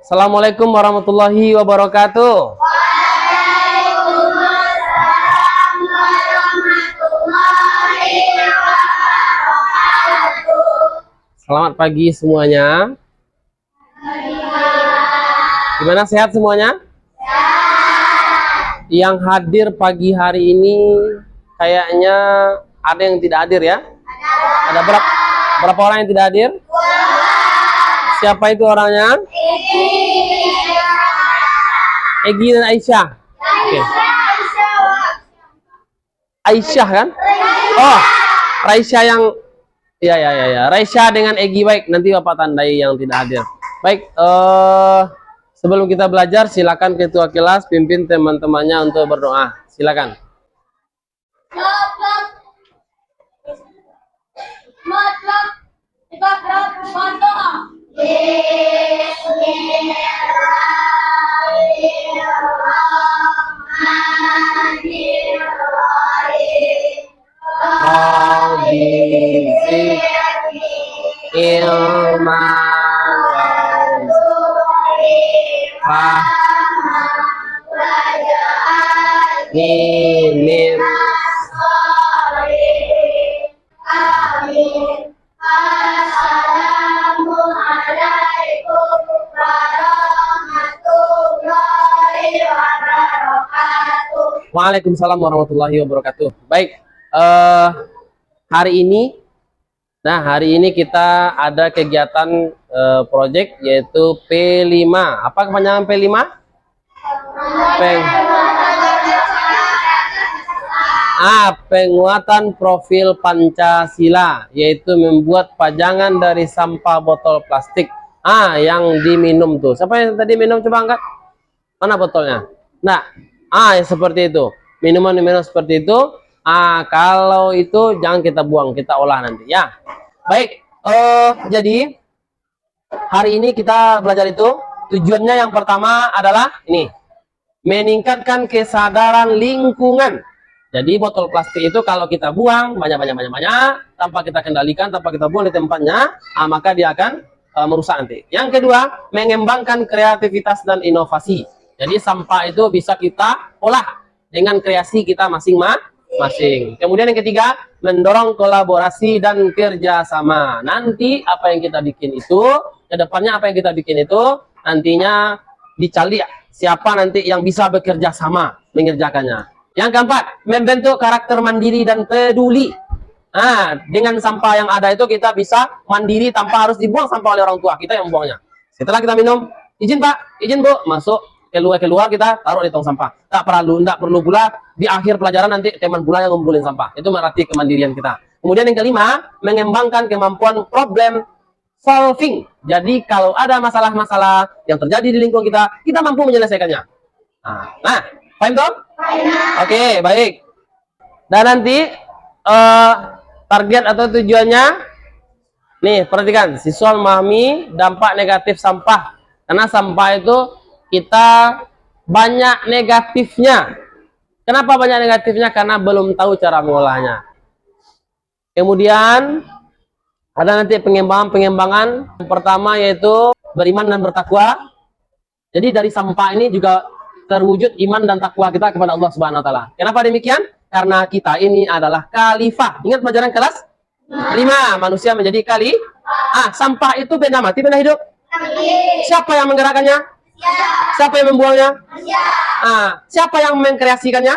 Assalamualaikum warahmatullahi wabarakatuh. Waalaikumsalam warahmatullahi wabarakatuh. Selamat pagi semuanya. Gimana, sehat semuanya? Yang hadir pagi hari ini kayaknya ada yang tidak hadir ya? Ada berapa orang yang tidak hadir? Siapa itu orangnya? Egi dan Aisyah. Oke. Aisyah kan? Oh, Raisya yang ya. Raisya dengan Egi, baik. Nanti Bapak tandai yang tidak hadir. Baik, sebelum kita belajar, silakan ketua kelas pimpin teman-temannya untuk berdoa. Silakan. Waalaikumsalam warahmatullahi wabarakatuh. Baik, hari ini kita ada kegiatan project yaitu P5. Apa kepanjangan P5? Penguatan profil Pancasila, yaitu membuat pajangan dari sampah botol plastik. Yang diminum tuh. Siapa yang tadi minum, coba angkat. Mana botolnya? Nah, ya seperti itu. Minuman seperti itu. Kalau itu jangan kita buang, kita olah nanti ya. Baik, jadi hari ini kita belajar itu. Tujuannya yang pertama adalah ini, meningkatkan kesadaran lingkungan. Jadi botol plastik itu kalau kita buang banyak tanpa kita kendalikan, tanpa kita buang di tempatnya, maka dia akan merusak nanti. Yang kedua, mengembangkan kreativitas dan inovasi. Jadi sampah itu bisa kita olah dengan kreasi kita masing-masing. Kemudian yang ketiga, mendorong kolaborasi dan kerjasama. Nanti apa yang kita bikin itu, kedepannya apa yang kita bikin itu, nantinya dicari siapa nanti yang bisa bekerja sama mengerjakannya. Yang keempat, membentuk karakter mandiri dan peduli. Dengan sampah yang ada itu kita bisa mandiri tanpa harus dibuang sampah oleh orang tua, kita yang buangnya. Setelah kita minum, izin Pak, izin Bu, masuk keluar kita taruh di tong sampah. Tak perlu pula di akhir pelajaran nanti teman pula yang ngumpulin sampah. Itu berarti kemandirian kita. Kemudian yang kelima, mengembangkan kemampuan problem solving. Jadi kalau ada masalah-masalah yang terjadi di lingkungan kita mampu menyelesaikannya. Nah, paham toh? Oke, baik. Dan nanti target atau tujuannya, nih perhatikan, siswa memahami dampak negatif sampah. Karena sampah itu kita banyak negatifnya. Kenapa banyak negatifnya? Karena belum tahu cara mengolahnya. Kemudian ada nanti pengembangan. Yang pertama yaitu beriman dan bertakwa. Jadi dari sampah ini juga terwujud iman dan takwa kita kepada Allah Subhanahu wa taala. Kenapa demikian? Karena kita ini adalah khalifah. Ingat pelajaran kelas 5, manusia menjadi khalifah. Sampah itu benda mati, benda hidup. Siapa yang menggerakkannya? Siapa yang membuangnya? Siapa yang mengkreasikannya?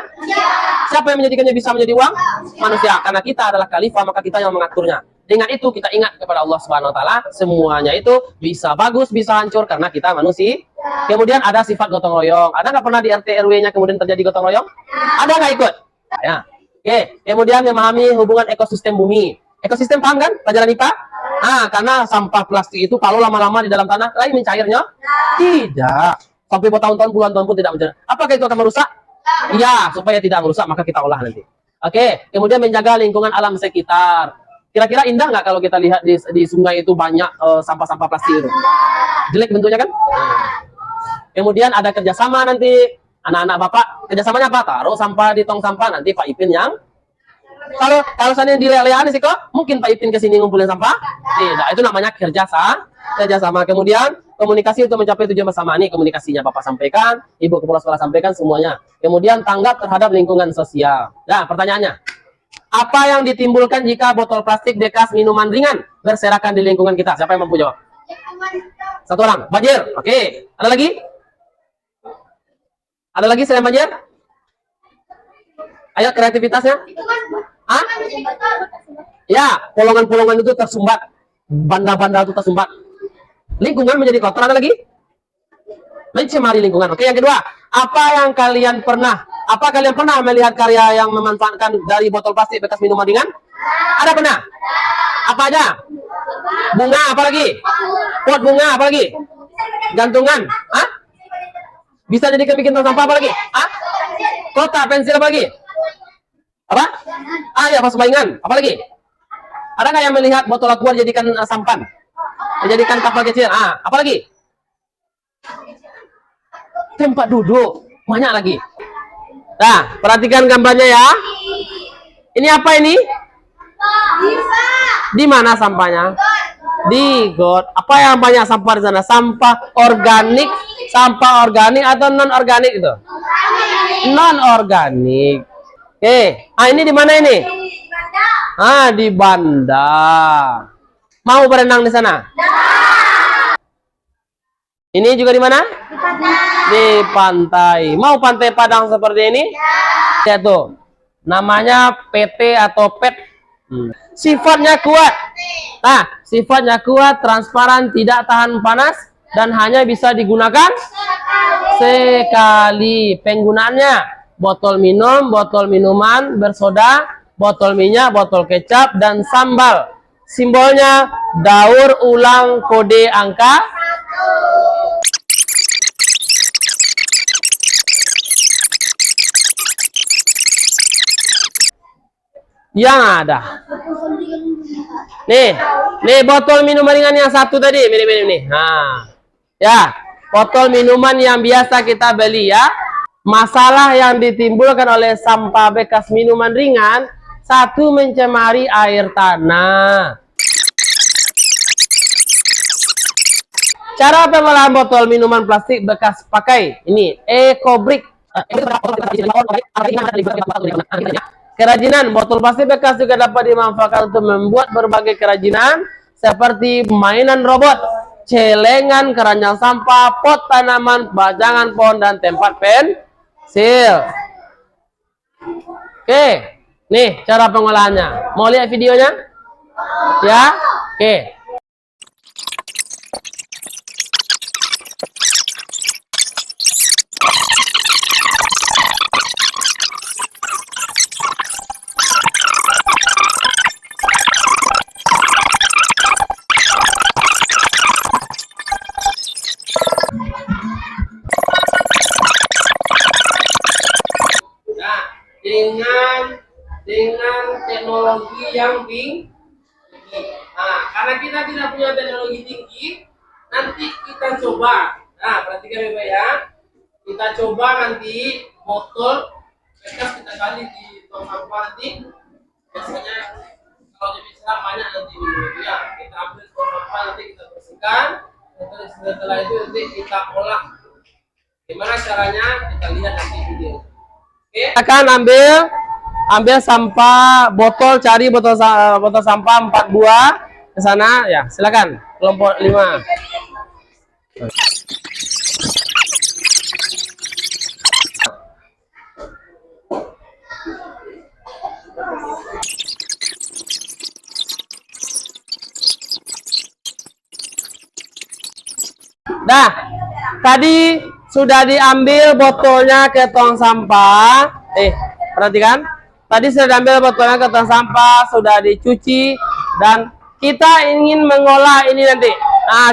Siapa yang menjadikannya bisa menjadi uang? Manusia. Karena kita adalah khalifah, maka kita yang mengaturnya. Dengan itu kita ingat kepada Allah Subhanahu wa taala, semuanya itu bisa bagus, bisa hancur karena kita manusia. Kemudian ada sifat gotong royong. Ada nggak pernah di RT RW-nya kemudian terjadi gotong royong? Ada nggak ikut? Ya. Oke. Kemudian memahami hubungan ekosistem bumi. Ekosistem paham kan? Pelajaran IPA? Karena sampah plastik itu kalau lama-lama di dalam tanah lain mencairnya? Tidak. Sampai bertahun-tahun, puluhan tahun pun tidak mencair. Apakah itu akan merusak? Iya, supaya tidak merusak maka kita olah nanti. Oke. Kemudian menjaga lingkungan alam sekitar. Kira-kira indah nggak kalau kita lihat di sungai itu banyak sampah-sampah plastik itu? Jelek bentuknya kan? Kemudian ada kerjasama nanti. Anak-anak Bapak, kerjasamanya apa? Taruh sampah di tong sampah, nanti Pak Ipin yang... Kalau seandainya di lealehan sih kok, mungkin Pak Ipin kesini ngumpulin sampah? Tidak, itu namanya kerjasama. kerjasama. Kemudian komunikasi untuk mencapai tujuan bersama. Ini komunikasinya Bapak sampaikan, Ibu Kepala Sekolah sampaikan semuanya. Kemudian tanggap terhadap lingkungan sosial. Nah, pertanyaannya, apa yang ditimbulkan jika botol plastik bekas minuman ringan berserakan di lingkungan kita? Siapa yang mampu jawab? Satu orang. Banjir. Oke. Ada lagi? Ada lagi selain banjir? Ayo kreativitasnya. Hah? Ya, polongan-polongan itu tersumbat. Banda-banda itu tersumbat. Lingkungan menjadi kotor. Ada lagi? Mencemari lingkungan. Oke, yang kedua. Apa kalian pernah melihat karya yang memanfaatkan dari botol plastik bekas minuman ringan? Ada pernah? Apa aja? Bunga, apa lagi? Pot bunga, apa lagi? Gantungan. Hah? Bisa jadi bikin tong sampah, apa lagi? Hah? Kotak, pensil, apa lagi? Apa? Ya, pas mainan. Apa lagi? Ada nggak yang melihat botol aqua dijadikan sampan? Dijadikan kapal kecil. Apa lagi? Tempat duduk. Banyak lagi. Nah, perhatikan gambarnya ya. Ini apa ini? Di mana sampahnya? Di got. Apa yang banyak sampah di sana? Sampah organik atau non organik itu? Non organik. Oke. Ini di mana ini? Di Banda. Mau berenang di sana? Ini juga di mana? Di pantai. Mau pantai Padang seperti ini? Ya tuh. Namanya PT atau PET. Sifatnya kuat. Nah, sifatnya kuat, transparan, tidak tahan panas, dan hanya bisa digunakan sekali. Penggunaannya botol minum, botol minuman bersoda, botol minyak, botol kecap, dan sambal. Simbolnya daur ulang kode angka. Yang ada. Nih botol minuman ringan yang satu tadi, nih. Nah, ya, botol minuman yang biasa kita beli ya. Masalah yang ditimbulkan oleh sampah bekas minuman ringan, satu, mencemari air tanah. Cara pengolahan botol minuman plastik bekas pakai ini EcoBrick. Kerajinan botol plastik bekas juga dapat dimanfaatkan untuk membuat berbagai kerajinan seperti mainan robot, celengan, keranjang sampah, pot tanaman, bajangan pohon, dan tempat pensil. Oke, nih cara pengolahannya. Mau lihat videonya? Ya, oke. Dengan teknologi yang tinggi. Karena kita tidak punya teknologi tinggi, nanti kita coba. Perhatikan baik ya. Kita coba nanti botol bekas kita gali di tong sampah nanti. Biasanya kalau jadi seram banyak nanti ya. Kita ambil tong sampah nanti kita bersihkan. Setelah itu nanti kita olah. Gimana caranya? Kita lihat nanti video. Oke. Akan ambil sampah botol, cari botol sampah 4 buah ke sana ya, silakan kelompok 5. Nah, tadi sudah diambil botolnya ke tong sampah. Perhatikan. Tadi sudah diambil botolnya ke tong sampah, sudah dicuci, dan kita ingin mengolah ini nanti.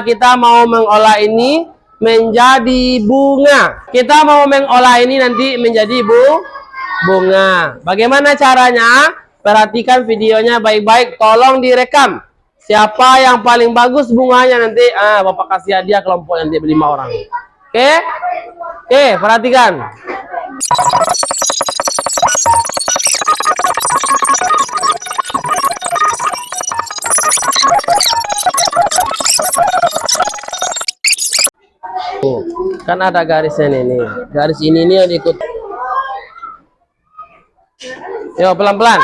Kita mau mengolah ini menjadi bunga. Kita mau mengolah ini nanti menjadi bunga. Bagaimana caranya? Perhatikan videonya baik-baik, tolong direkam. Siapa yang paling bagus bunganya nanti, Bapak kasih hadiah kelompok nanti 5 orang. Oke, perhatikan. Kan ada garisnya nih. Garis ini nih yang diikut. Yo, pelan-pelan.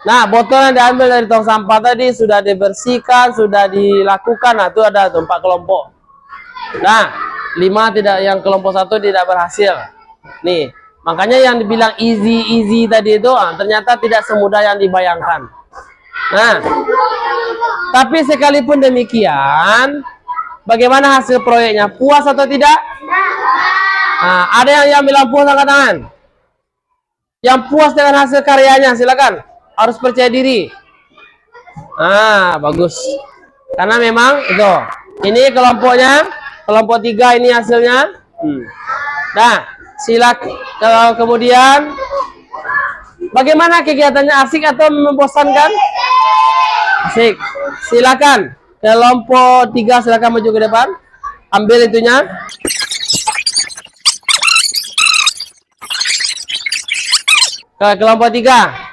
Nah, botol yang diambil dari tong sampah tadi sudah dibersihkan, sudah dilakukan. Nah, itu ada tuh 4 kelompok. Nah, 5 tidak, yang kelompok 1 tidak berhasil. Nih, makanya yang dibilang easy tadi itu ternyata tidak semudah yang dibayangkan. Nah, tapi sekalipun demikian, bagaimana hasil proyeknya? Puas atau tidak? Nah, ada yang bilang puas, angkat tangan. Yang puas dengan hasil karyanya, silakan. Harus percaya diri. Ah, bagus. Karena memang itu. Ini kelompoknya, kelompok 3 ini hasilnya. Nah, silakan. Kalau kemudian, bagaimana kegiatannya, asik atau membosankan? Asik. Silakan. Kelompok 3 silakan maju ke depan. Ambil itunya. Ke kelompok 3.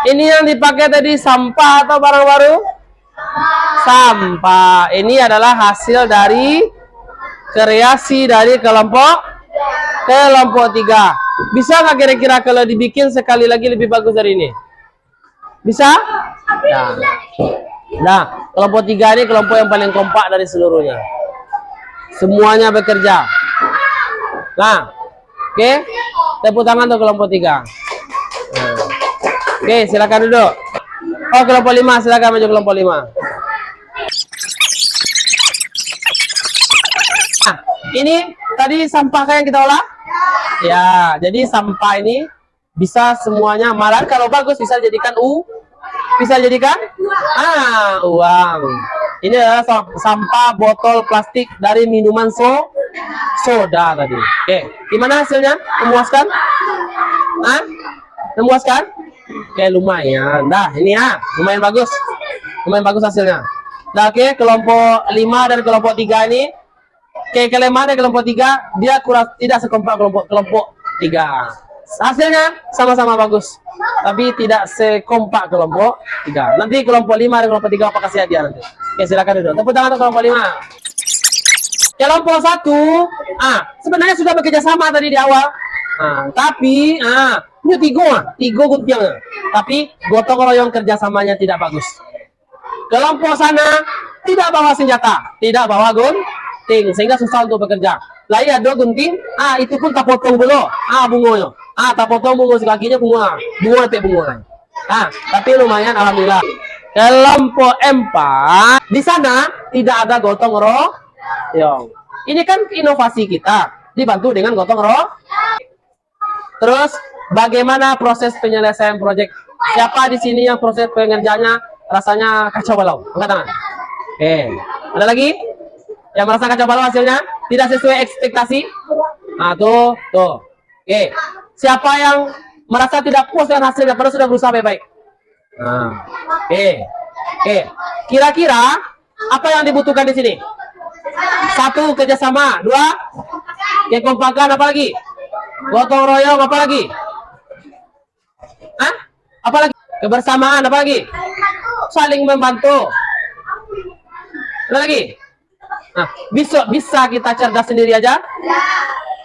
Ini yang dipakai tadi sampah atau barang baru? Sampah. Ini adalah hasil dari kreasi dari kelompok 3. Bisa nggak kira-kira kalau dibikin sekali lagi lebih bagus dari ini? Bisa? Nah, kelompok 3 ini kelompok yang paling kompak dari seluruhnya. Semuanya bekerja. Nah, oke. Tepuk tangan untuk kelompok 3. Oke, silakan duduk. Oh, kelompok 5, silakan maju kelompok 5. Nah, ini tadi sampah yang kita olah? Ya, jadi sampah ini bisa semuanya, malah kalau bagus bisa dijadikan uang. Ini adalah sampah botol plastik dari minuman soda tadi. Oke, gimana hasilnya? Memuaskan? Memuaskan? Oke, lumayan. Nah, ini ya, lumayan bagus. Lumayan bagus hasilnya. Nah, oke, kelompok 5 dan kelompok 3 ini. Oke, kelemahan dari kelompok 3, dia kurang tidak sekompak kelompok 3. Hasilnya sama-sama bagus, tapi tidak sekompak kelompok 3. Nanti kelompok 5 dan kelompok 3 apa kasih hadiah nanti. Oke, silakan duduk. Tepuk tangan untuk kelompok 5. Kelompok 1, sebenarnya sudah bekerja sama tadi di awal. Tapi ini tiga guntiang. Tapi gotong royong kerjasamanya tidak bagus. Kelompok sana tidak bawa senjata, tidak bawa gunting, sehingga susah untuk bekerja. Lah iya, 2 gunting, itu pun tak potong dulu, bungonya. Tak potong bunga sekakinya, bunga bunga. Tapi lumayan, alhamdulillah. Kelompok 4 di sana tidak ada gotong royong. Ini kan inovasi kita, dibantu dengan gotong royong. Terus bagaimana proses penyelesaian proyek? Siapa di sini yang proses pengerjaannya rasanya kacau balau? Angkat tangan. Oke. Ada lagi yang merasa kacau balau hasilnya tidak sesuai ekspektasi? Tuh. Oke. Siapa yang merasa tidak puas dengan hasilnya padahal sudah berusaha baik-baik? Oke. Kira-kira apa yang dibutuhkan di sini? 1, kerjasama. 2, kekompakan. Apa lagi? Gotong royong. Apa lagi? Apa lagi? Kebersamaan. Apa lagi? Saling membantu. Ada lagi? Bisa kita cerdas sendiri aja?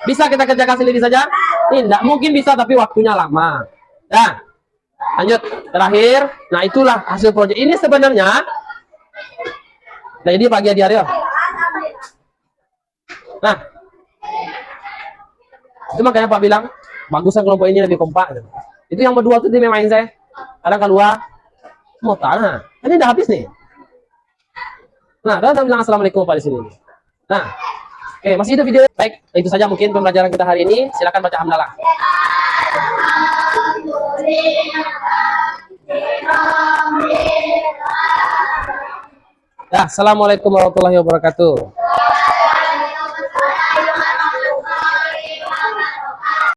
Bisa kita kerjakan sendiri saja? Tidak, mungkin bisa tapi waktunya lama. Nah, lanjut. Terakhir, nah itulah hasil proyek. Ini sebenarnya, nah ini pagi hari ya. Nah, itu makanya Pak bilang, bagusan kelompok ini lebih kompak. Itu yang berdua tuh dia main saya. Kadang keluar, mau tanah. Ini udah habis nih. Nah, kita bilang assalamualaikum Pak di sini. Nah, oke, masih itu video. Baik, itu saja mungkin pembelajaran kita hari ini. Silakan baca hamdalah. Ya, assalamualaikum warahmatullahi wabarakatuh.